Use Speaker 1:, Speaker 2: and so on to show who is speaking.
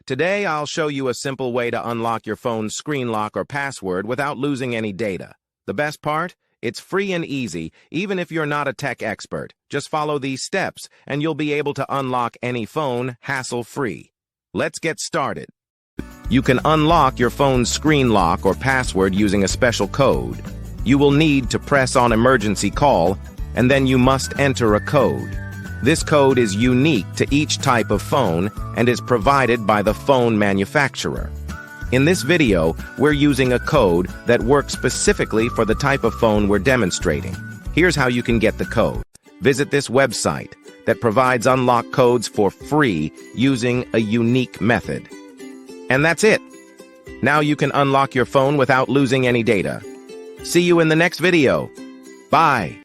Speaker 1: Today, I'll show you a simple way to unlock your phone's screen lock or password without losing any data. The best part? It's free and easy, even if you're not a tech expert. Just follow these steps, and you'll be able to unlock any phone hassle-free. Let's get started. You can unlock your phone's screen lock or password using a special code. You will need to press on emergency call, and then you must enter a code. This code is unique to each type of phone and is provided by the phone manufacturer. In this video, we're using a code that works specifically for the type of phone we're demonstrating. Here's how you can get the code. Visit this website that provides unlock codes for free using a unique method. And that's it. Now you can unlock your phone without losing any data. See you in the next video. Bye.